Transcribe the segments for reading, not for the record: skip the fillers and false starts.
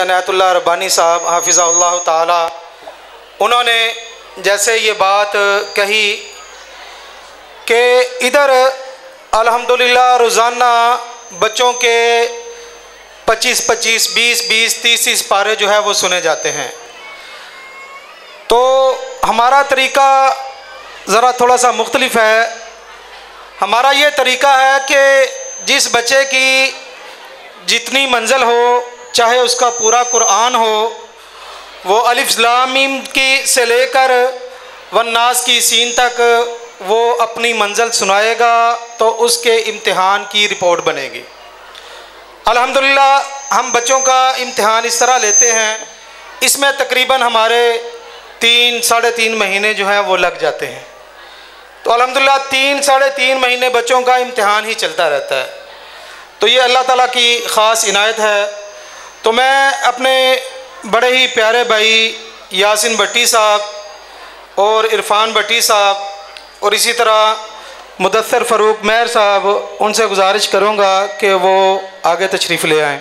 इनायतुल्लाह रब्बानी साहब हाफिज़हुल्लाह ताला, उन्होंने जैसे ये बात कही कि इधर अल्हम्दुलिल्लाह रोज़ाना बच्चों के 25-25, 20-20, 30-30 पारे जो है वो सुने जाते हैं। तो हमारा तरीक़ा ज़रा थोड़ा सा मुख्तलिफ है। हमारा ये तरीक़ा है कि जिस बच्चे की जितनी मंजिल हो, चाहे उसका पूरा कुरान हो, वो अलिफ लाम मीम की से लेकर वन्नास की सीन तक वो अपनी मंजिल सुनाएगा तो उसके इम्तिहान की रिपोर्ट बनेगी। अल्हम्दुलिल्लाह हम बच्चों का इम्तिहान इस तरह लेते हैं, इसमें तकरीबन हमारे 3-3.5 महीने जो है वो लग जाते हैं। तो अल्हम्दुलिल्लाह 3-3.5 महीने बच्चों का इम्तिहान ही चलता रहता है। तो ये अल्लाह ताला की ख़ास इनायत है। तो मैं अपने बड़े ही प्यारे भाई यासिन भट्टी साहब और इरफान भट्टी साहब और इसी तरह मुदस्सर फ़ारूक मेहर साहब, उनसे गुजारिश करूँगा कि वो आगे तशरीफ़ ले आएँ।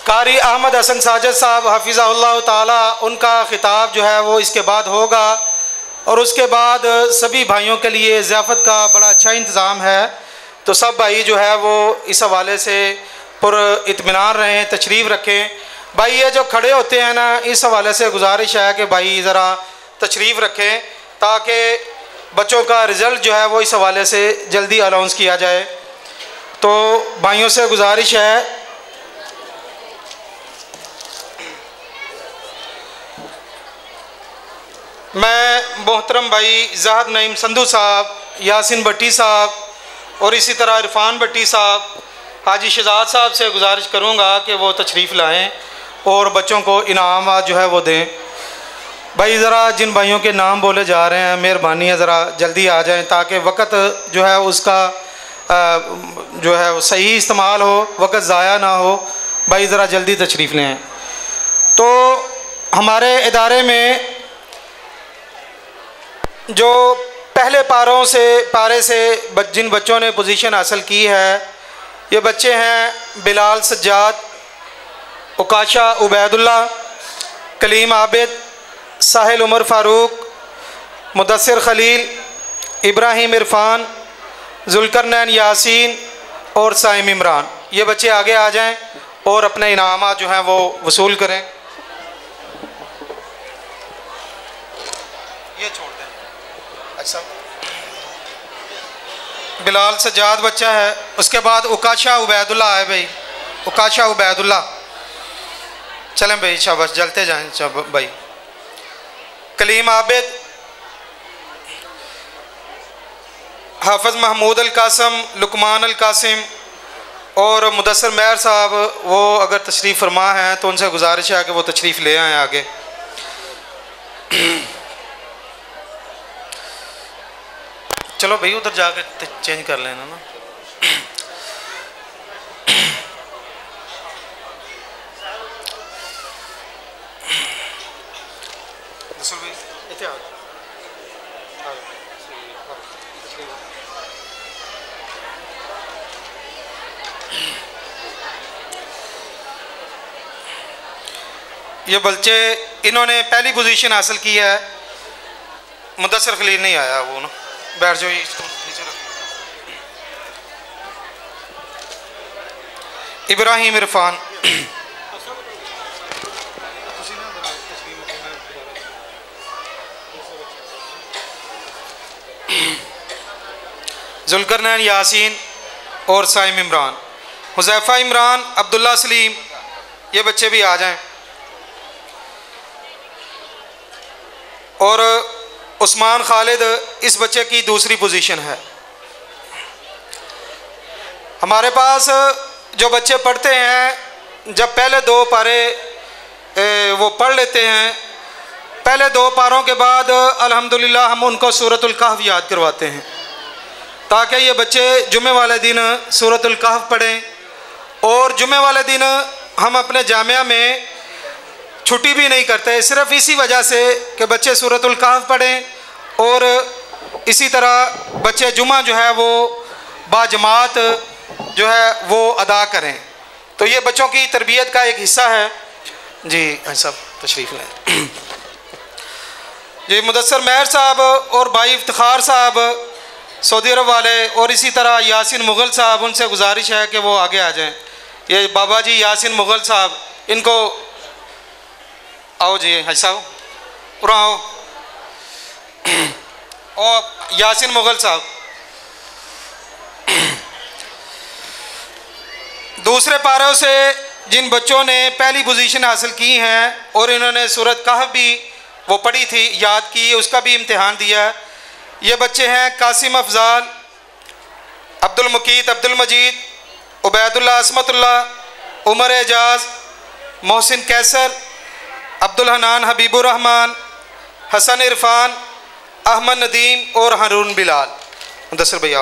कारी अहमद हसन साजिद साहब हाफिज़हुल्लाह ताला, उनका ख़िताब जो है वो इसके बाद होगा और उसके बाद सभी भाइयों के लिए ज़ियाफ़त का बड़ा अच्छा इंतज़ाम है। तो सब भाई जो है वो इस हवाले से पुर-इत्मीनान रहें, तशरीफ़ रखें। भाई ये जो खड़े होते हैं ना, इस हवाले से गुजारिश है कि भाई ज़रा तशरीफ़ रखें ताकि बच्चों का रिज़ल्ट जो है वो इस हवाले से जल्दी अनाउंस किया जाए। तो भाइयों से गुजारिश है। मैं मोहतरम भाई ज़ाहद नईम संधू साहब, यासिन भट्टी साहब और इसी तरह इरफान भट्टी साहब, हाजी शहजाद साहब से गुजारिश करूँगा कि वो तशरीफ़ लाएँ और बच्चों को इनाम जो है वो दें। भाई ज़रा जिन भाइयों के नाम बोले जा रहे हैं, मेहरबानी है ज़रा जल्दी आ जाएं ताकि वक़्त जो है उसका जो है वो सही इस्तेमाल हो, वक़्त ज़ाया ना हो। भाई ज़रा जल्दी तशरीफ़ लें। तो हमारे इदारे में जो पहले पारे से जिन बच्चों ने पोजीशन हासिल की है, ये बच्चे हैं बिलाल सज्जाद, उकाशा उबैदुल्ला, कलीम आबिद, साहिल उमर फ़ारूक, मुदस्सिर खलील, इब्राहिम इरफान, जुल्करनैन यासीन और साइम इमरान। ये बच्चे आगे आ जाएं और अपने इनाम जो हैं वो वसूल करें। ये छोड़ दें। अच्छा, बिलाल सज्जाद बच्चा है, उसके बाद उकाशा उबैदुल्ला है। भाई उकाशा उबैदुल्ला, चलें भाई, शाबाश, जलते जाएं भाई। कलीम आबिद, हाफिज़ महमूद अल कासिम, लुकमान अल कासिम और मुदस्सिर मेहर साहब, वो अगर तशरीफ़ फरमा हैं तो उनसे गुजारिश है कि वो तशरीफ़ ले आएँ आगे। चलो भाई उधर जाकर चेंज कर लेना ना। ये बच्चे इन्होंने पहली पोजीशन हासिल की है। मुदस्सिर खलील नहीं आया, वो ना बैठ जाओ, इसको नीचे रखो। इब्राहिम इरफान, जुल्करनैन यासीन और साइम इमरान, हुज़ैफ़ा इमरान, अब्दुल्ला सलीम, ये बच्चे भी आ जाएं। और उस्मान खालिद, इस बच्चे की दूसरी पोजीशन है। हमारे पास जो बच्चे पढ़ते हैं, जब पहले 2 पारे वो पढ़ लेते हैं, पहले 2 पारों के बाद अल्हम्दुलिल्लाह हम उनको सूरतुल कहफ याद करवाते हैं ताकि ये बच्चे जुमे वाले दिन सूरतुल कहफ पढ़ें। और जुमे वाले दिन हम अपने जामिया में छुट्टी भी नहीं करते, सिर्फ़ इसी वजह से कि बच्चे सूरतुल कहफ पढ़ें और इसी तरह बच्चे जुमा जो है वो बाजमात जो है वो अदा करें। तो ये बच्चों की तरबियत का एक हिस्सा है। जी सब तशरीफ़ लें। जी मुदस्सर महर साहब और भाई इफ्तिखार साहब सऊदी अरब वाले, और इसी तरह यासिन मुग़ल साहब, उनसे गुजारिश है कि वो आगे आ जाएं। ये बाबा जी यासिन मुग़ल साहब, इनको आओ जी हाजी साहब पूरा आओ। और यासिन मुग़ल साहब दूसरे पारों से जिन बच्चों ने पहली पोजीशन हासिल की हैं और इन्होंने सूरत कहफ भी वो पढ़ी थी, याद की, उसका भी इम्तिहान दिया। ये बच्चे हैं कासिम अफजाल, अब्दुल मुकीत, अब्दुल मजीद, उबैदुल्लाह, असमतुल्लाह, उमर एजाज, मोहसिन कैसर, अब्दुल हनान, हबीबुर रहमान, हसन इरफान, अहमद नदीम और हारून बिलाल। मुदस्सर भैया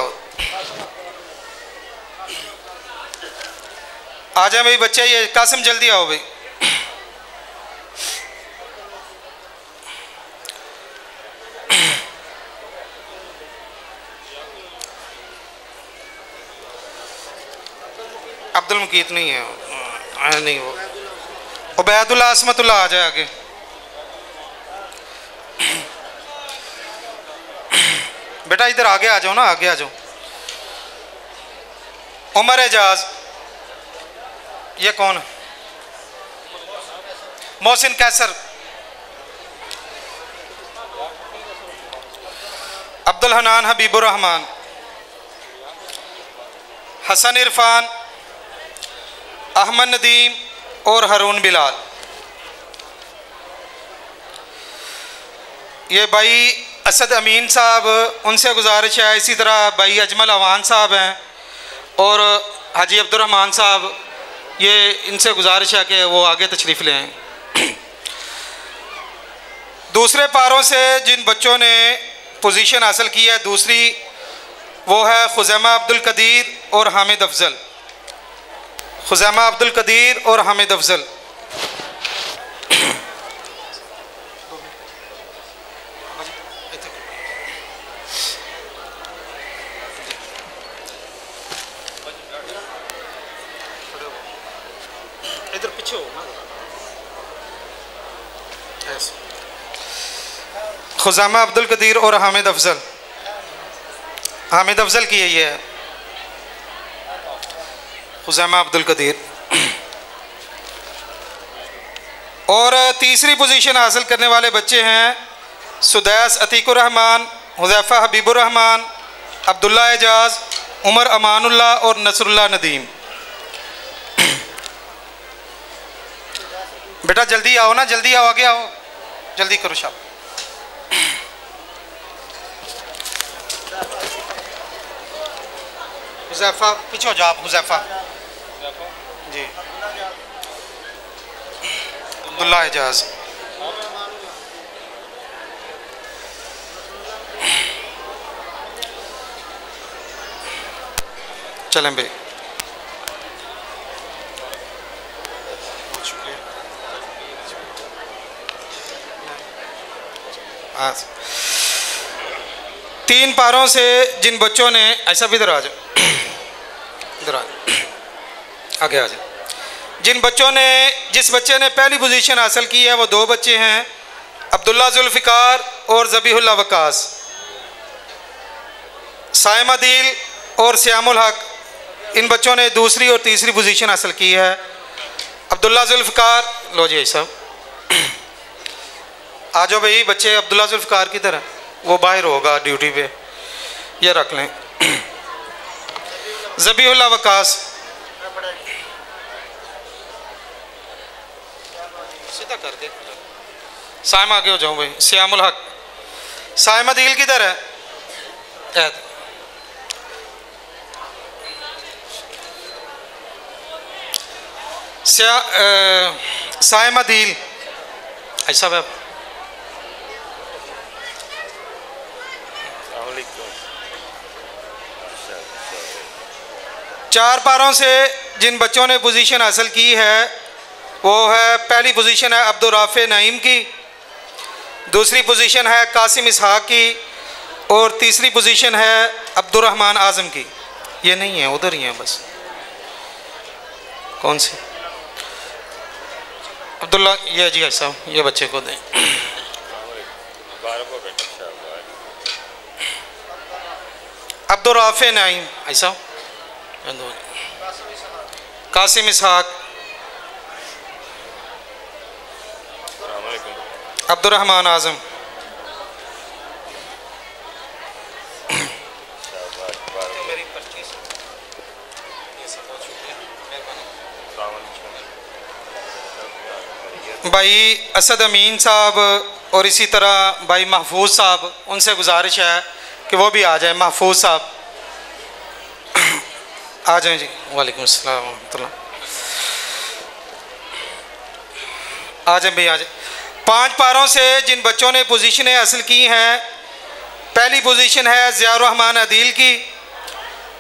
आ जाए भाई बच्चे। ये कासिम जल्दी आओ भाई। अब्दुल मुकीत नहीं है, नहीं वो उबैदुल्लाह, असमतुल्लाह आ जाए आगे। बेटा इधर आगे आ जाओ ना, आगे आ जाओ। उमर एजाज, ये कौन है? मोहसिन कैसर, अब्दुल हनान, हबीबुर रहमान, हसन इरफान, अहमद नदीम और हारून बिलाल। ये भाई असद अमीन साहब, उनसे गुजारिश है। इसी तरह भाई अजमल अवान साहब हैं और हाजी अब्दुर्रहमान साहब, ये इनसे गुजारिश है कि वो आगे तशरीफ़ लें। दूसरे पारों से जिन बच्चों ने पोजीशन हासिल की है दूसरी, वो है खुज़ैमा अब्दुल कदीर और हामिद अफजल। खुज़ैमा अब्दुल कदीर और हामिद अफजल। इधर पीछे हो ना। खुज़ैमा अब्दुल कदीर और हामिद अफजल। हामिद अफजल की यही है, खुज़ैमा अब्दुल कदीर। और तीसरी पोजीशन हासिल करने वाले बच्चे हैं सुदैस अतीकुर रहमान, हुज़ैफ़ा हबीबुर रहमान, अब्दुल्ला एजाज, उमर अमानुल्लाह और नसरुल्लाह नदीम। बेटा जल्दी आओ ना, जल्दी आओ, आगे आओ, जल्दी करो शाबाश। हुज़ैफ़ा पीछे हो जाओ आप। हुज़ैफ़ा जी, अब्दुल्ला एजाज, चलें भाई। तीन पारों से जिन बच्चों ने, ऐसा भी इधर आ जाओ, इधर आ जाओ, आगे आ जाओ। जिन बच्चों ने, जिस बच्चे ने पहली पोजीशन हासिल की है वो दो बच्चे हैं, अब्दुल्ला जुल्फ़िकार और ज़बीहुल्लाह वकास। साइमा दिल और सियामुल हक, इन बच्चों ने दूसरी और तीसरी पोजीशन हासिल की है। अब्दुल्ला जुल्फ़िकार, लो जी साहब आ जाओ भाई बच्चे। अब्दुल्ला जुल्फ़िकार की तरह, वो बाहर होगा ड्यूटी पे, ये रख लें। ज़बीहुल्लाह वकास, सीधा कर दे। साइमा आगे हो जाओ भाई। सियामुल हक, साइमा दिल किधर है? साइमा दिल, ऐसा है। चार पारों से जिन बच्चों ने पोजीशन हासिल की है वो है, पहली पोजीशन है अब्दुल राफ़े नईम की, दूसरी पोजीशन है कासिम इसहाक की और तीसरी पोजीशन है अब्दुर्रहमान आज़म की। ये नहीं है, उधर ही है बस। कौन सी? अब्दुल्ला, ये जी साहब, ये बच्चे को दें। अब्दुल राफे नाइम ऐसा, कासिम इसहाक, अब्दुर्रहमान आजम, भाई असद अमीन साहब और इसी तरह भाई महफूज साहब, उनसे गुजारिश है कि वो भी आ जाए। महफूज साहब आ जाएं जी। वालेकुम अस्सलाम व रहमतुल्लाह। आ जाए भाई, आ जाए। 5 पारों से जिन बच्चों ने पोजीशनें हासिल की हैं, पहली पोजीशन है ज़ियाउर रहमान अदील की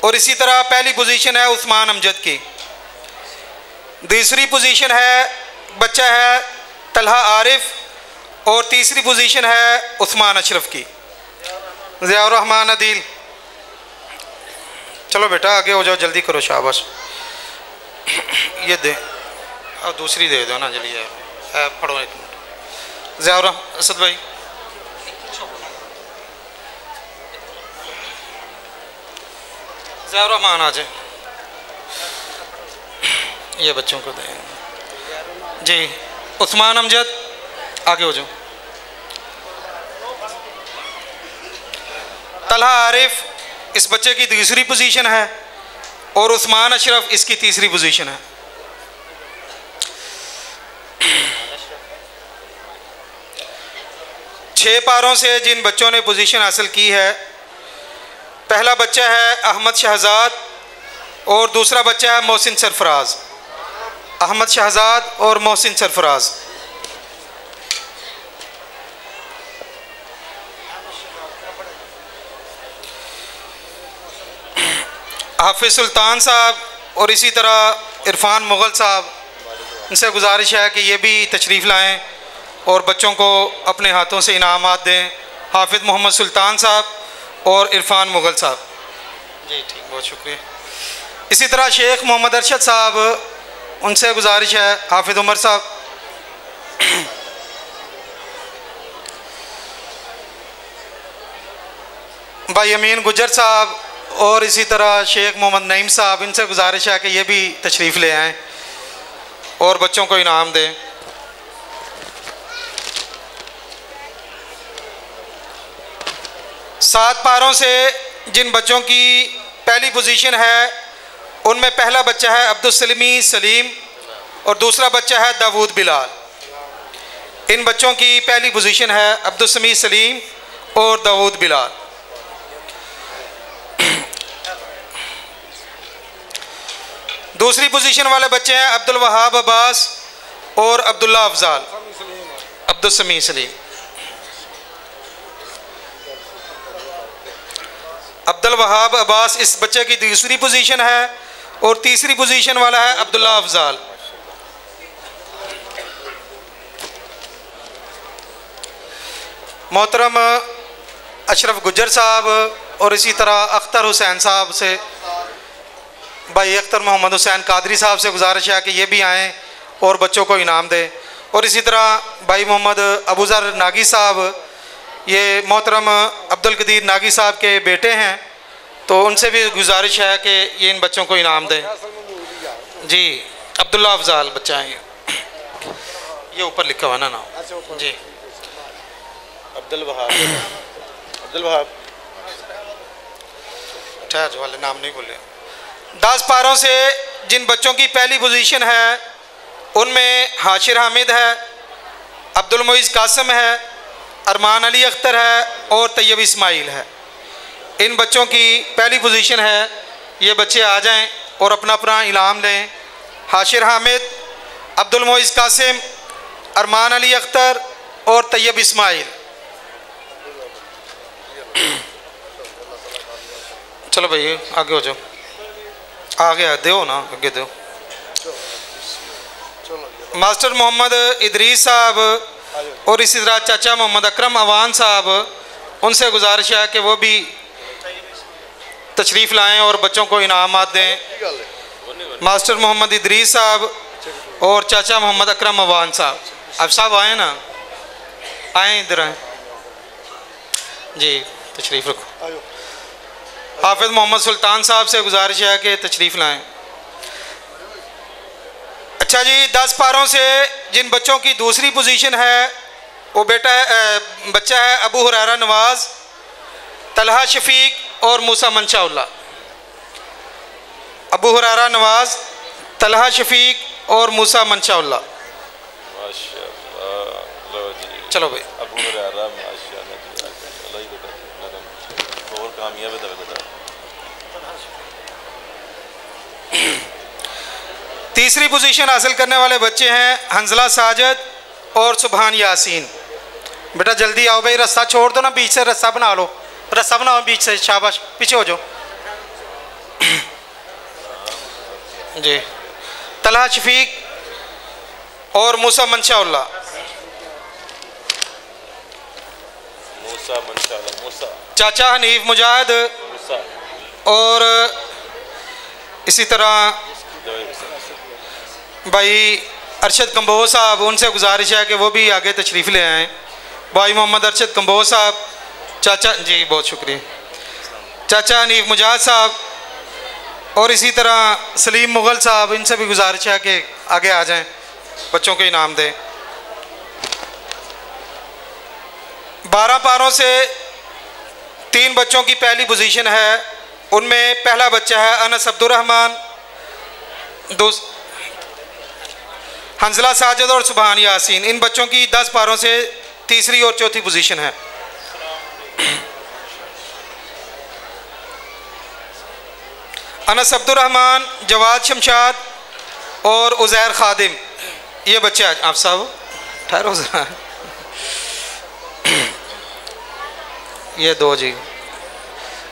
और इसी तरह पहली पोजीशन है उस्मान अमजद की। दूसरी पोजीशन है बच्चा है तलहा आरिफ और तीसरी पोजीशन है उस्मान अशरफ की। ज़ियाउर रहमान अदील, चलो बेटा आगे हो जाओ, जल्दी करो, शाबाश। ये दे और दूसरी दे दो ना, जल्दी पढ़ो एक मिनट। ज़ियाउर असद भाई, ज़ियाउर रहमान आ जाए, ये बच्चों को दें जी। उस्मान अमजद आगे हो जाओ। तलहा आरिफ इस बच्चे की दूसरी पोजीशन है और उस्मान अशरफ इसकी तीसरी पोजीशन है। छह पारों से जिन बच्चों ने पोजीशन हासिल की है, पहला बच्चा है अहमद शहजाद और दूसरा बच्चा है मोहसिन सरफराज। अहमद शहजाद और मोहसिन सरफराज। हाफिज सुल्तान साहब और इसी तरह इरफान मुग़ल साहब, इनसे गुजारिश है कि ये भी तशरीफ़ लाएं और बच्चों को अपने हाथों से इनामात दें। हाफिज मोहम्मद सुल्तान साहब और इरफान मुग़ल साहब जी, ठीक, बहुत शुक्रिया। इसी तरह शेख मोहम्मद अरशद साहब, उनसे गुजारिश है। हाफिज उमर साहब, भाई अमीन गुजर साहब और इसी तरह शेख मोहम्मद नईम साहब, इनसे गुजारिश है कि ये भी तशरीफ़ ले आएँ और बच्चों को इनाम दें। सात पारों से जिन बच्चों की पहली पोजीशन है, उनमें पहला बच्चा है अब्दुल सलीम और दूसरा बच्चा है दाऊद बिलाल। इन बच्चों की पहली पोजीशन है अब्दुल सलीम और दाऊद बिलाल। दूसरी पोजीशन वाले बच्चे हैं अब्दुल वहाब अब्बास और अब्दुल्ला अफजाल। अब्दुल सलीम, अब्दुल वहाब अब्बास इस बच्चे की दूसरी पोजीशन है और तीसरी पोजीशन वाला है अब्दुल्ला अफजाल। मोहतरम अशरफ गुजर साहब और इसी तरह अख्तर हुसैन साहब से, भाई अख्तर मोहम्मद हुसैन कादरी साहब से गुजारिश है कि ये भी आएँ और बच्चों को इनाम दें। और इसी तरह भाई मोहम्मद अबूज़र नागी साहब, ये मोहतरम अब्दुल कदीर नागी साहब के बेटे हैं, तो उनसे भी गुजारिश है कि ये इन बच्चों को इनाम दें जी। अब्दुल्ला अफजाल बच्चा है ये ऊपर लिखा हुआ ना नाम जी। अब्दुल वहाब ठहर वाले नाम नहीं बोले। 10 पारों से जिन बच्चों की पहली पोजीशन है, उनमें हाशिर हामिद है, अब्दुल मोइज़ कासिम है, अरमान अली अख्तर है और तैयब इस्माइल है। इन बच्चों की पहली पोजीशन है, ये बच्चे आ जाएं और अपना अपना इनाम लें। हाशिर हामिद, अब्दुल मोइज़ कासिम, अरमान अली अख्तर और तैयब इस्माइल। चलो भाई आगे हो जाओ, आगे दो ना, आगे दो। मास्टर मोहम्मद इदरीस साहब और इसी तरह चाचा मोहम्मद अकरम अवान साहब, उनसे गुजारिश है कि वो भी तशरीफ़ लाएं और बच्चों को इनामात दें। मास्टर मोहम्मद इदरीस साहब और चाचा मोहम्मद अकरम अवान साहब। अब साहब आए ना, आए इधर आए जी, तशरीफ़ रखो। हाफिज़ मोहम्मद सुल्तान साहब से गुजारिश है कि तशरीफ़ लाएं। अच्छा जी, 10 पारों से जिन बच्चों की दूसरी पोजीशन है वो बच्चा है अबू हुरैरा नवाज़, तलहा शफीक और मूसा मंशाउल्लाह। अबू हुरैरा नवाज़, तलहा शफीक और मूसा मंशाउल्लाह। चलो भाई, अबू हुरैरा और कामयाब तीसरी पोजीशन हासिल करने वाले बच्चे हैं हंजला साजिद और सुबहान यासीन। बेटा जल्दी आओ भाई, रास्ता छोड़ दो ना, बीच से रास्ता बना लो, रास्ता बनाओ बीच से, शाबाश, पीछे हो जाओ जी। तलहा शफीक और मूसा मंशाउल्लाह। चाचा हनीफ मुजाहिद और इसी तरह भाई अरशद कंबोज साहब, उनसे गुजारिश है कि वो भी आगे तशरीफ़ ले आएँ। भाई मोहम्मद अरशद कंबोज साहब, चाचा जी बहुत शुक्रिया, चाचा हनीफ मुजाहिद साहब और इसी तरह सलीम मुग़ल साहब, इनसे भी गुजारिश है कि आगे आ जाएं, बच्चों को इनाम दें। 12 पारों से 3 बच्चों की पहली पोजीशन है, उनमें पहला बच्चा है अनस अब्दुर्रहमान, हंजला साजिद और सुबहान यासीन। इन बच्चों की 10 पारों से तीसरी और चौथी पोजीशन है। अनस अब्दुर्रहमान, जवाद शमशाद और उज़ैर खादिम, ये बच्चे आज आप साहब ठहरो ज़रा, ये 2 जी।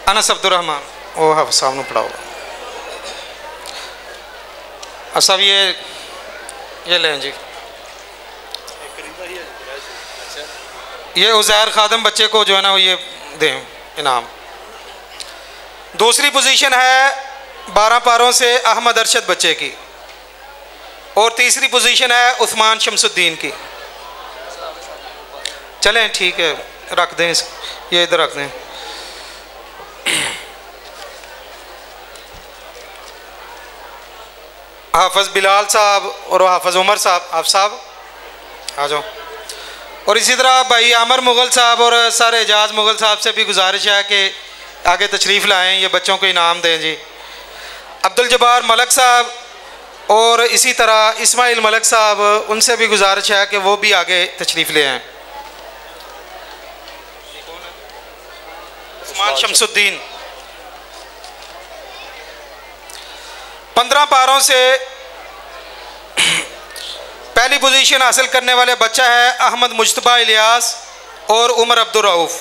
अनस अब्दुर्रहमान ओ हाँ सामने पढ़ाओ। अब सब ये लें जी, ये उज़ैर खादिम बच्चे को जो है ना वो ये दें इनाम। दूसरी पोजीशन है 12 पारों से अहमद अरशद बच्चे की और तीसरी पोजीशन है उस्मान शमसुद्दीन की। चलें ठीक है, रख दें, ये इधर रख दें। हाफिज़ बिलाल साहब और हाफिज़ उमर साहब, आप साहब आ जाओ। और इसी तरह भाई आमर मुग़ल साहब और सर एजाज़ मुग़ल साहब से भी गुजारिश है कि आगे तशरीफ़ लाएँ, ये बच्चों को इनाम दें जी। अब्दुल जब्बार मलक साहब और इसी तरह इस्माइल मलक साहब, उनसे भी गुजारिश है कि वो भी आगे तशरीफ़ ले आएँ। उस्मान शमसुद्दीन। 15 पारों से पहली पोजीशन हासिल करने वाले बच्चा है अहमद मुज्तबा इलियास और उमर अब्दुल रऊफ़।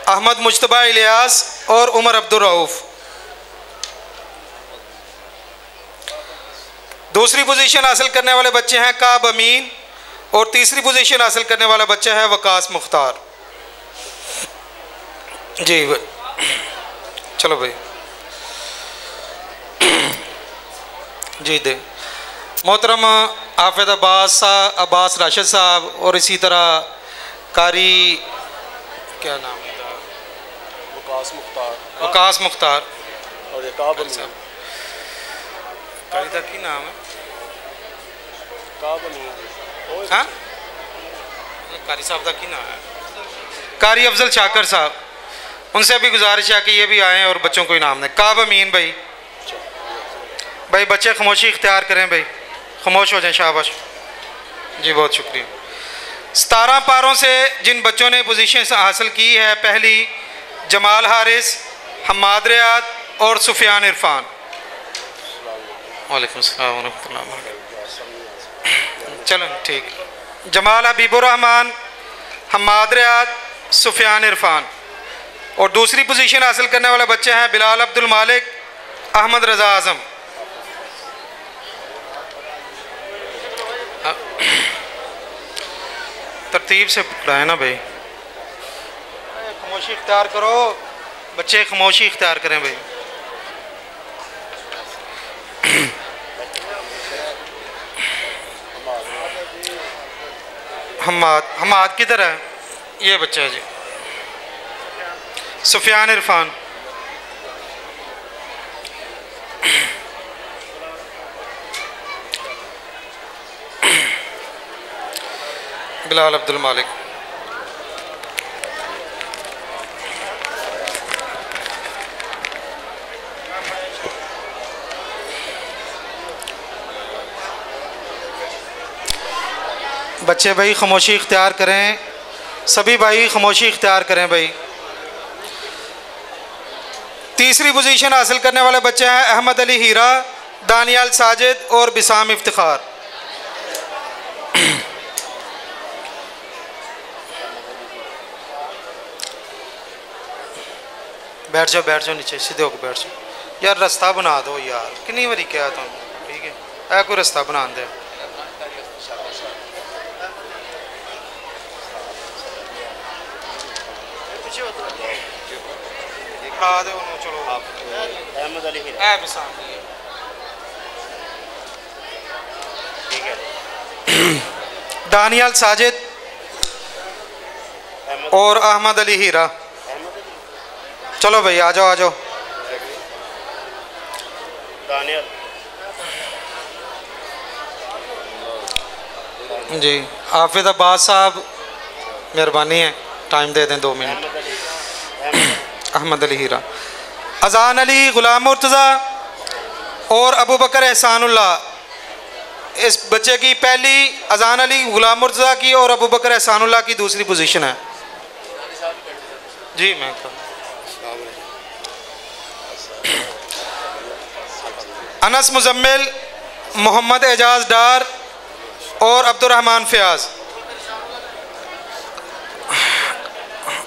अहमद मुज्तबा इलियास और उमर अब्दुल रऊफ़। दूसरी पोजीशन हासिल करने वाले बच्चे हैं काब अमीन और तीसरी पोजीशन हासिल करने वाला बच्चा है वकास मुख्तार जी। चलो भाई जी दे। मोहतरम हाफिज़ अब्बास राशिद साहब और इसी तरह कारी क्या नाम है, वकास मुख्तार और ये काब अमीन साहब, कारी का की नाम है, काब अमीन, हाँ कारी साहब का की नाम है, कारी अफजल शाकर साहब। उनसे भी गुजारिश है कि ये भी आएँ और बच्चों को इनाम दें। काब अमीन भाई बच्चे खामोशी इख्तियार करें भाई, खामोश हो जाएं, शाबाश जी, बहुत शुक्रिया। 17 पारों से जिन बच्चों ने पोजीशन हासिल की है, पहली जमाल हारिस, हम्माद रियाद और सुफियान इरफान। वालेकुम अस्सलाम व रहमतुल्लाह। चलो ठीक, जमाल हबीबुर रहमान, हम्माद रियाद, सुफियान इरफान। और दूसरी पोजीशन हासिल करने वाले बच्चे हैं बिलाल अब्दुल मालिक, अहमद रज़ा आज़म। तरतीब से पकड़ाए ना भाई, खामोशी इख्तियार करो बच्चे, खामोशी इख्तियार करें भाई। हमाद किधर है? ये बच्चा है जी, सुफियान इरफान। बिलाल अब्दुल मालिक। बच्चे भाई खामोशी इख्तियार करें, सभी भाई खामोशी इख्तियार करें भाई। तीसरी पोजीशन हासिल करने वाले बच्चे हैं अहमद अली हीरा, दानियाल साजिद और बिसाम इफ्तिखार। बैठ जाओ नीचे, सीधे होकर बैठ जाओ यार। रास्ता बना दो यार, कितनी बारी क्या तुम, ठीक है कोई रास्ता बना दे। चलो अहमद अली दानियाल साजिद और अहमद अली हीरा। चलो भाई आ जाओ दानियाल जी। हाफिज अब्बास साहब मेहरबानी है, टाइम दे दें 2 मिनट। अहमद अली हीरा, अजान अली गुलाम मुर्तज़ा और अबू बकर एहसानुल्लाह। इस बच्चे की पहली, अजान अली गुलाम मुर्तज़ा की और अबू बकर एहसानुल्लाह की दूसरी पोजीशन है जी। मैं अनस मुजम्मिल, मोहम्मद एजाज डार और अब्दुर्रहमान फ़याज़।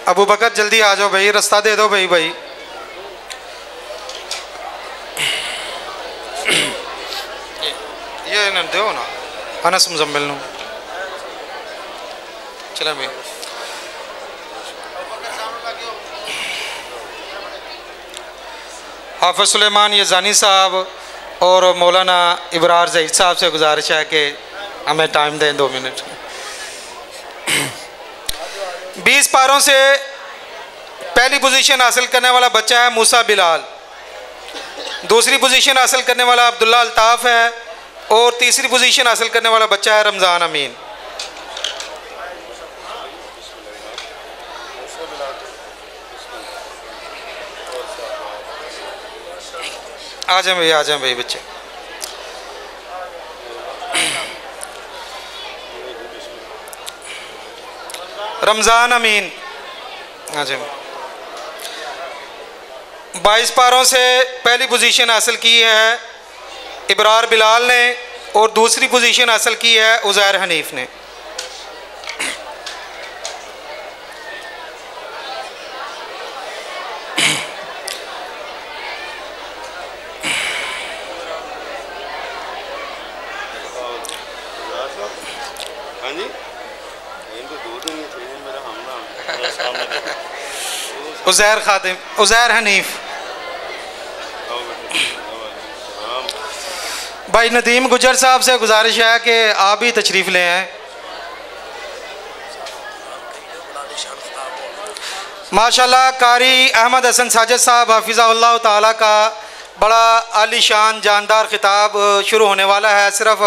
अबू बकर जल्दी आ जाओ भाई, रास्ता दे दो भाई। ये न दो ना अनस मुजम्मिल नो। चले भाई। हाफिज़ सुलेमान यज़ानी साहब और मौलाना इब्रार ज़ईद साहब से गुजारिश है कि हमें टाइम दें 2 मिनट। 20 पारों से पहली पोजीशन हासिल करने वाला बच्चा है मूसा बिलाल, दूसरी पोजीशन हासिल करने वाला अब्दुल्ला अल्ताफ़ है और तीसरी पोजीशन हासिल करने वाला बच्चा है रमज़ान अमीन। आ जाए भाई बच्चे। रमज़ान अमीन आ जाए। 22 पारों से पहली पोजीशन हासिल की है इब्रार बिलाल ने और दूसरी पोजीशन हासिल की है उज़ैर हनीफ ने। उज़ैर खादिम, उज़ैर हनीफ। भाई नदीम गुजर साहब से गुजारिश है कि आप भी तशरीफ़ ले आएँ। माशाल्लाह कारी अहमद हसन साजिद साहब हफिज़हुल्लाह ताला का बड़ा आलीशान जानदार खिताब शुरू होने वाला है। सिर्फ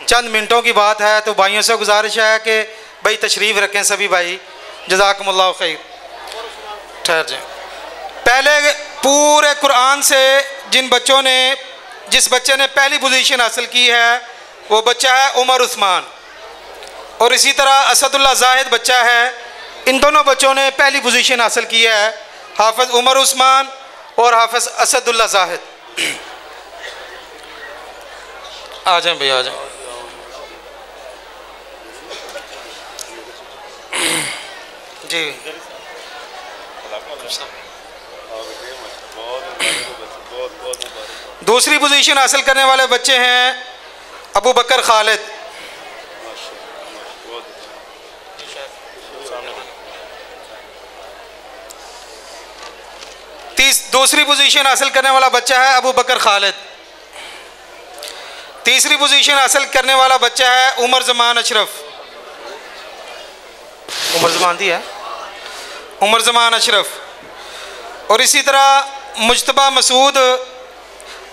चंद मिनटों की बात है, तो भाइयों से गुजारिश है कि भाई तशरीफ़ रखें सभी भाई। जज़ाकुमुल्लाह खैर। ठहर जाए। पहले पूरे कुरान से जिस बच्चे ने पहली पोजीशन हासिल की है वो बच्चा है उमर उस्मान, और इसी तरह असदुल्ला जाहिद बच्चा है। इन दोनों बच्चों ने पहली पोजीशन हासिल की है, हाफिज़ उमर उस्मान और हाफिज़ असदुल्ला जाहिद। आ जाएं भैया, आ जाएं जी। दूसरी पोजीशन हासिल करने वाले बच्चे हैं अबू बकर खालिद। दूसरी पोजीशन हासिल करने वाला बच्चा है अबू बकर खालिद। तीसरी पोजीशन हासिल करने वाला बच्चा है उमर जमान अशरफ। उमर ज़मान दी है, उमर ज़मान अशरफ। और इसी तरह मुजतबा मसूद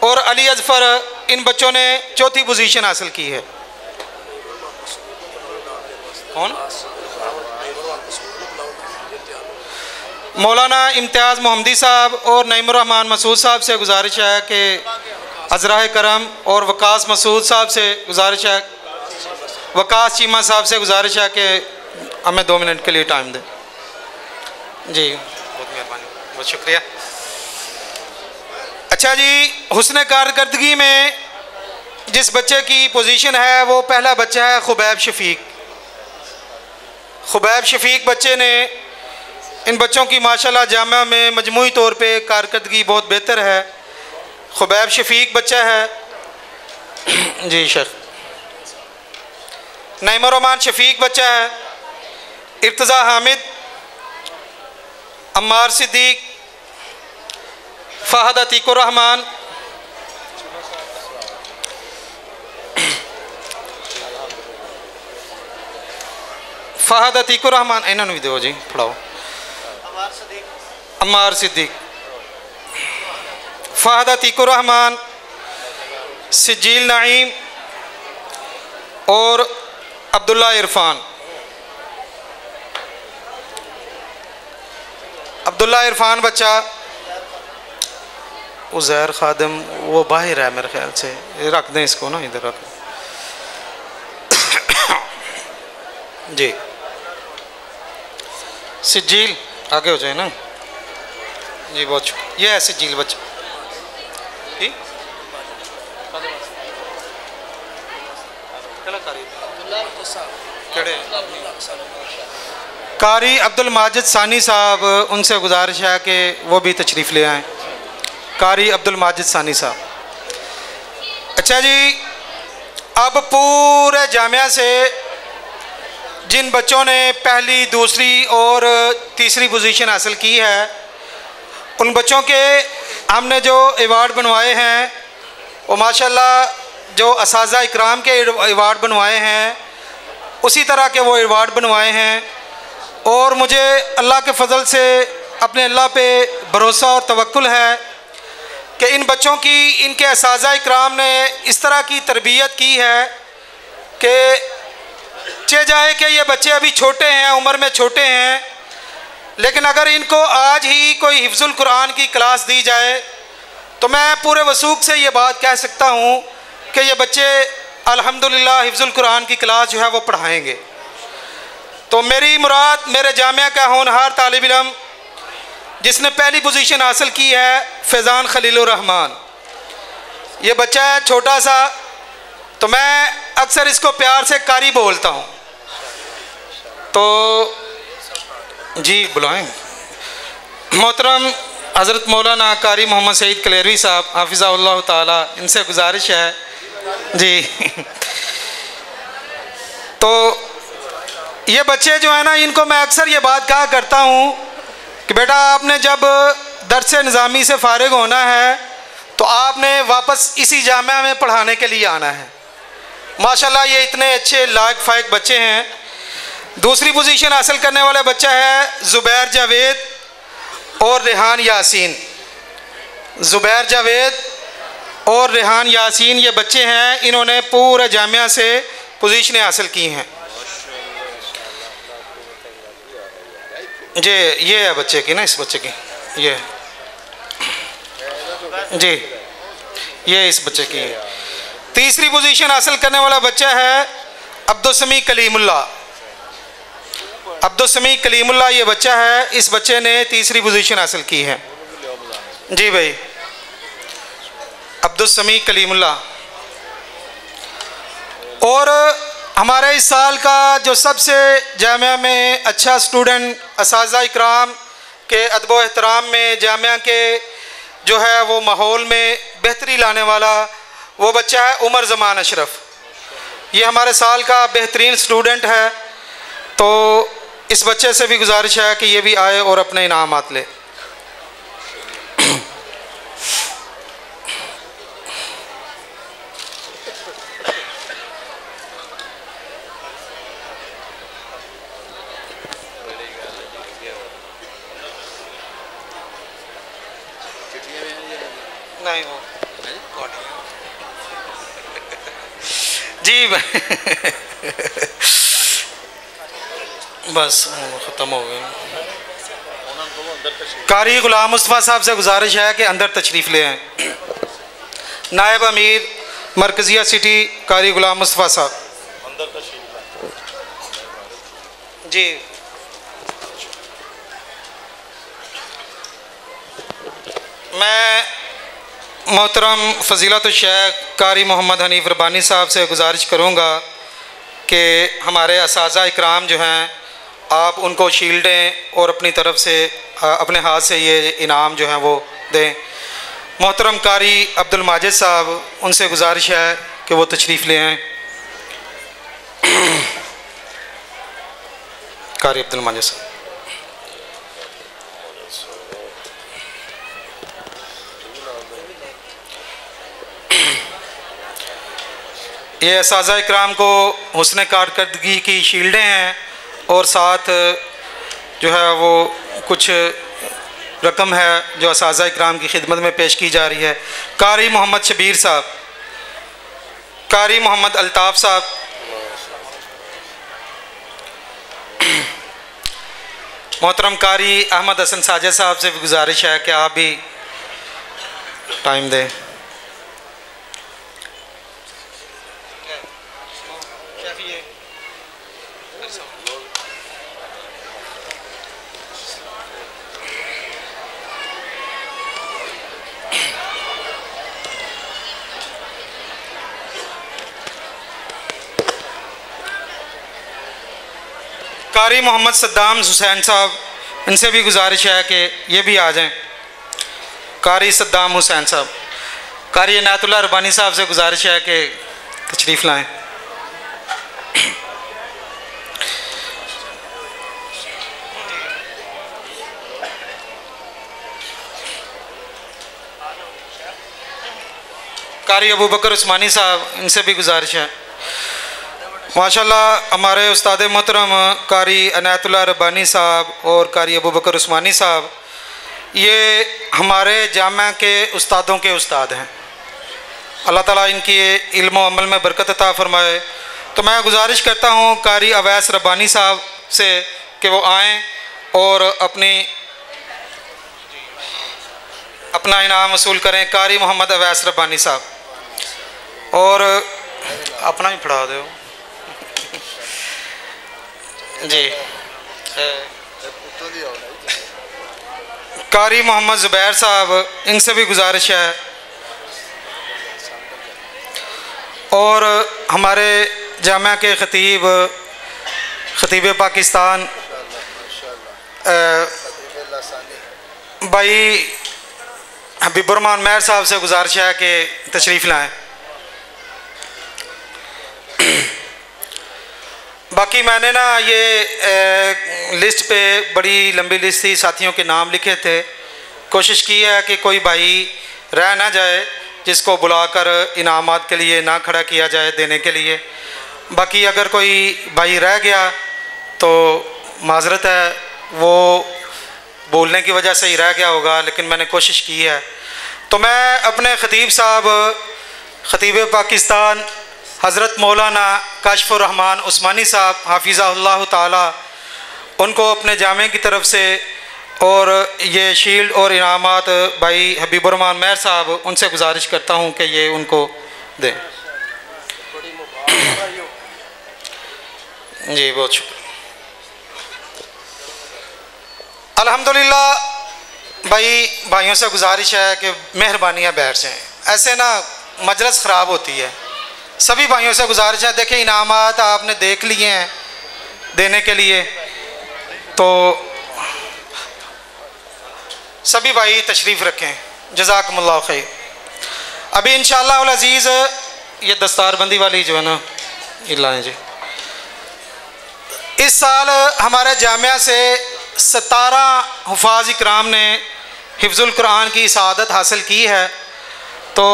और अली अजफर, इन बच्चों ने चौथी पोजीशन हासिल की है। कौन? मौलाना इम्तियाज़ मोहम्मदी साहब और नईमुर रहमान मसूद साहब से गुजारिश है कि अज़राए करम, और वकास मसूद साहब से गुजारिश है, वकास चीमा साहब से गुजारिश है कि हमें 2 मिनट के लिए टाइम दें। जी बहुत मेहरबानी, बहुत शुक्रिया। अच्छा जी, हुस्न कारकर्दगी में जिस बच्चे की पोजीशन है वो पहला बच्चा है खुबैब शफीक। खुबैब शफीक बच्चे ने, इन बच्चों की माशाल्लाह जामिया में मजमूई तौर पे कारकर्दगी बहुत बेहतर है। खुबैब शफीक बच्चा है जी शेख। नईमुर रहमान शफीक बच्चा है। इर्तज़ा हामिद, अम्मार सिद्दीक, फ़हद अतीकुर रहमान, फ़हद अतीकुर रहमान, इन्होंने भी दो जी पढ़ाओ। अम्मार सिद्दीक, फ़हद अतीकुर रहमान, सिजील नईम और अब्दुल्ला इरफान। अब्दुल्ला इरफान बच्चा, उज़ैर खादिम वो बाहर है मेरे ख्याल से, रख दें इसको ना, इधर रख जी। सिजील आगे हो जाए ना जी, बहुत ये है सिजील बच्चा। ठीक, कारी अब्दुल माजिद सानी साहब, उनसे गुजारिश है कि वो भी तशरीफ़ ले आएँ। कारी अब्दुल माजिद सानी साहब। अच्छा जी, अब पूरे जामिया से जिन बच्चों ने पहली, दूसरी और तीसरी पोजीशन हासिल की है, उन बच्चों के हमने जो अवार्ड बनवाए हैं वो माशाल्लाह जो असाज़ा इकराम के अवार्ड बनवाए हैं उसी तरह के वो अवार्ड बनवाए हैं। और मुझे अल्लाह के फ़ज़ल से अपने अल्लाह पे भरोसा और तवक्कुल है कि इन बच्चों की, इनके असाज़ा इकराम ने इस तरह की तरबियत की है कि चे जाए कि ये बच्चे अभी छोटे हैं, उम्र में छोटे हैं, लेकिन अगर इनको आज ही कोई हिफ्ज़ुल कुरान की क्लास दी जाए तो मैं पूरे वसूख से ये बात कह सकता हूँ कि ये बच्चे अल्हम्दुलिल्लाह हिफ्ज़ुल कुरान की क्लास जो है वो पढ़ाएंगे। तो मेरी मुराद मेरे जामिया का होनहार तालिब इल्म जिसने पहली पोजीशन हासिल की है, फैज़ान खलीलुर रहमान, ये बच्चा है छोटा सा, तो मैं अक्सर इसको प्यार से कारी बोलता हूँ। तो जी बुलाएं मोहतरम हज़रत मौलाना कारी मोहम्मद सईद कलेरवी साहब हाफिज़हुल्लाह ताला, इनसे गुजारिश है जी। तो ये बच्चे जो है ना, इनको मैं अक्सर ये बात कहा करता हूँ कि बेटा आपने जब दर्स निज़ामी से फ़ारिग होना है तो आपने वापस इसी जामिया में पढ़ाने के लिए आना है। माशाल्लाह ये इतने अच्छे लायक फ़ायक बच्चे हैं। दूसरी पोजीशन हासिल करने वाला बच्चा है ज़ुबैर जावेद और रेहान यासीन। ज़ुबैर जावेद और रेहान यासीन ये बच्चे हैं, इन्होंने पूरे जामिया से पोजीशनें हासिल की हैं। जी ये है बच्चे की ना, इस बच्चे की ये जी, ये इस बच्चे की है। तीसरी पोजीशन हासिल करने वाला बच्चा है अब्दुल समी कलीमुल्ला। अब्दुल समी कलीमुल्ला ये बच्चा है, इस बच्चे ने तीसरी पोजीशन हासिल की है। जी भाई, अब्दुल समी कलीमुल्ला। और हमारे इस साल का जो सबसे जामिया में अच्छा स्टूडेंट, असाज़ा इकराम के अदब व एहतराम में, जामिया के जो है वो माहौल में बेहतरी लाने वाला वो बच्चा है उमर ज़मान अशरफ। ये हमारे साल का बेहतरीन स्टूडेंट है। तो इस बच्चे से भी गुजारिश है कि ये भी आए और अपने इनामात ले। जी बस ख़त्म हो गया। कारी गुलाम मुस्तफ़ा साहब से गुजारिश है कि अंदर तशरीफ़ ले आएँ। नायब अमीर मरकज़िया सिटी कारी गुलाम मुस्तफ़ा साहब अंदर तशरीफ़ जी। मैं मोहतरम फ़ज़ीलत शेख कारी मोहम्मद हनीफ़ रब्बानी साहब से गुजारिश करूँगा कि हमारे असातिज़ा इकराम जो हैं आप उनको शील्डें और अपनी तरफ से अपने हाथ से ये इनाम जो हैं वो दें। मोहतरम कारी अब्दुल माजिद साहब, उनसे गुजारिश है कि वो तशरीफ़ ले आएँ। कारी अब्दुल माजिद साहब। ये असातिज़ा इकराम को हुस्न कारकर्दगी की शील्डें हैं और साथ जो है वो कुछ रकम है जो असातिज़ा इकराम की खिदमत में पेश की जा रही है। कारी मोहम्मद शबीर साहब, कारी मोहम्मद अल्ताफ़ साहब, मोहतरम कारी अहमद हसन साजिद साहब से भी गुजारिश है कि आप भी टाइम दें। कारी मोहम्मद सद्दाम हुसैन साहब, इनसे भी गुजारिश है कि ये भी आ जाएं। कारी सद्दाम हुसैन साहब। कारी इनायतुल्लाह रब्बानी साहब से गुजारिश है कि तशरीफ़ लाएं। कारी अबू बकर उस्मानी साहब, इनसे भी गुजारिश है। माशाल्लाह हमारे उस्ताद मोहतरम कारी इनायतुल्लाह रब्बानी साहब और कारी अबू बकर उस्मानी साहब ये हमारे जामा के उस्तादों के उस्ताद हैं। अल्लाह ताला इनकी इल्म व अमल में बरकत अता फ़रमाए। तो मैं गुजारिश करता हूँ कारी अवैस रब्बानी साहब से कि वो आएँ और अपना इनाम वसूल करें। कारी मोहम्मद अवैस रब्बानी साहब और अपना ही पढ़ा दो जी। कारी मोहम्मद ज़ुबैर साहब, इनसे भी गुजारिश है। और हमारे जामिया के ख़तीब पाकिस्तान भाई हबीबुर्रहमान मेहर साहब से गुजारिश है कि तशरीफ़ लाएँ। बाकी मैंने ना ये लिस्ट पे बड़ी लंबी लिस्ट थी, साथियों के नाम लिखे थे। कोशिश की है कि कोई भाई रह ना जाए जिसको बुलाकर इनामात के लिए ना खड़ा किया जाए देने के लिए। बाकी अगर कोई भाई रह गया तो माजरत है, वो बोलने की वजह से ही रह गया होगा, लेकिन मैंने कोशिश की है। तो मैं अपने ख़तीब साहब ख़तीब पाकिस्तान हज़रत मौलाना काशिफ़ुर रहमान उस्मानी साहब हाफिज़हुल्लाह ताला, उनको अपने जामे की तरफ से और ये शील्ड और इनामात भाई हबीबुर्रहमान मेहर साहब, उनसे गुजारिश करता हूँ कि ये उनको दें। जी बहुत शुक्रिया। अल्हम्दुलिल्लाह भाइयों से गुजारिश है कि मेहरबानियाँ बैठ जाएँ, ऐसे ना मजलिस ख़राब होती है। सभी भाइयों से गुजारिश है, देखें इनामात आपने देख लिए हैं देने के लिए, तो सभी भाई तशरीफ़ रखें। जज़ाकुमुल्लाह खैर। अभी इंशाअल्लाह अल अज़ीज़ ये दस्तारबंदी वाली जो है ना ये लाएँ जी। इस साल हमारे जामिया से 17 हुफ़ाज़ इकराम ने हिफ्ज़ुल कुरान की सआदत हासिल की है। तो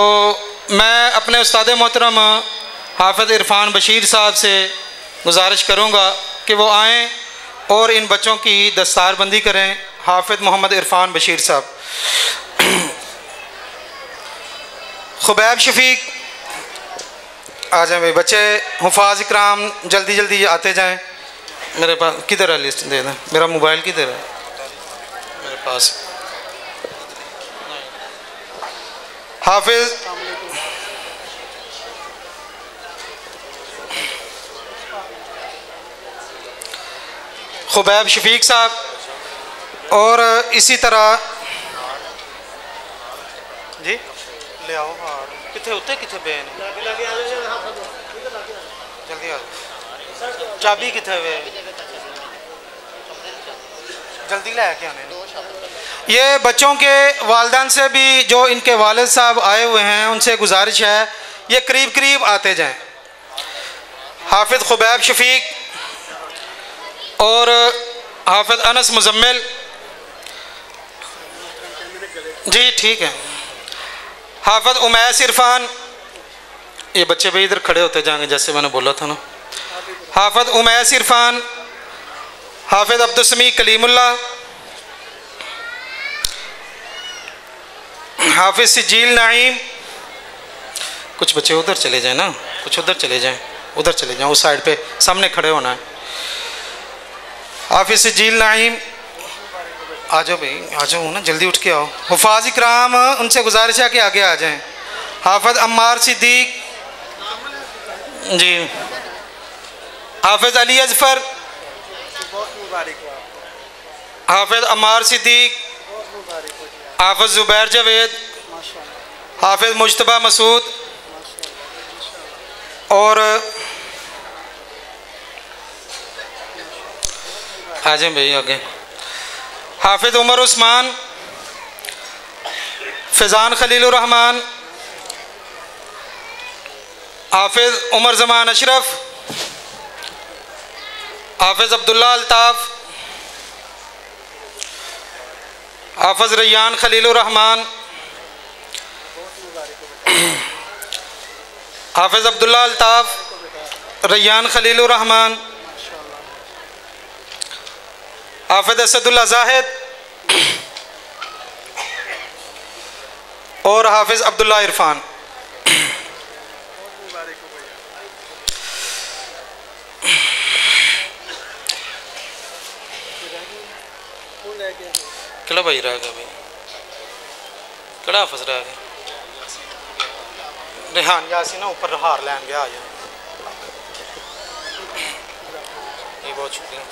मैं अपने उस्ताद मोहतरम हाफ़िज़ इरफ़ान बशीर साहब से गुजारिश करूँगा कि वो आएँ और इन बच्चों की दस्तारबंदी करें। हाफ़िज़ मोहम्मद इरफ़ान बशीर साहब। खुबैब शफीक आ जाए भाई। बच्चे हुफाज इकराम जल्दी जल्दी आते जाएं। मेरे पास किधर है लिस्ट? दे दें। मेरा मोबाइल किधर है? मेरे पास। हाफिज खुबैब शफीक साहब, और इसी तरह जी ले आओ हार कितने होते कितने पे जल्दी आ चाबी कितने वे जल्दी लेके आने। ये बच्चों के वालिदैन से भी जो इनके वालिद साहब आए हुए हैं उनसे गुजारिश है ये करीब करीब आते जाएं। हाफिज खुबैब शफीक और हाफिज अनस मुजम्मिल जी ठीक है। हाफिज उमैस इरफान, ये बच्चे भी इधर खड़े होते जाएंगे जैसे मैंने बोला था ना। हाफिज उमैस इरफान, हाफिज अब्दुस्समी कलीमुल्लाह, हाफिज सिजील नाईम। कुछ बच्चे उधर चले जाएं ना, कुछ उधर चले जाएं, उधर चले जाएं, उस साइड पे सामने खड़े होना है। हाफिज सिजील नाईम आ जाओ भाई, आ जाओ ना, जल्दी उठ के आओ। हुफाज इकराम उनसे गुजारिश है कि आगे आ जाएं। हाफिज अम्मार सिद्दीक जी, हाफिज अली अजफर, हाफिज अम्मार सिद्दीक, हाफिज ज़ुबैर जावेद, हाफिज मुज्तबा मसूद और आ जाएं भाई आगे। हाफिज उमर उस्मान, फैज़ान खलीलुर रहमान, हाफिज उमर ज़मान अशरफ, हाफिज अब्दुल्ला अल्ताफ़, हाफिज रैयान खलीलुर रहमान, हाफिज अब्दुल्ला अल्ताफ़, रैयान खलीलुर रहमान, हाफिज असदुल्ला जाहिद और हाफिज अब्दुल्ला इरफान। किला भाई रह गया भाई, किड़ा हाफिज रह गया? रेहान यासी ना ऊपर हार लैन गया आ जाए। ये बहुत शुक्रिया।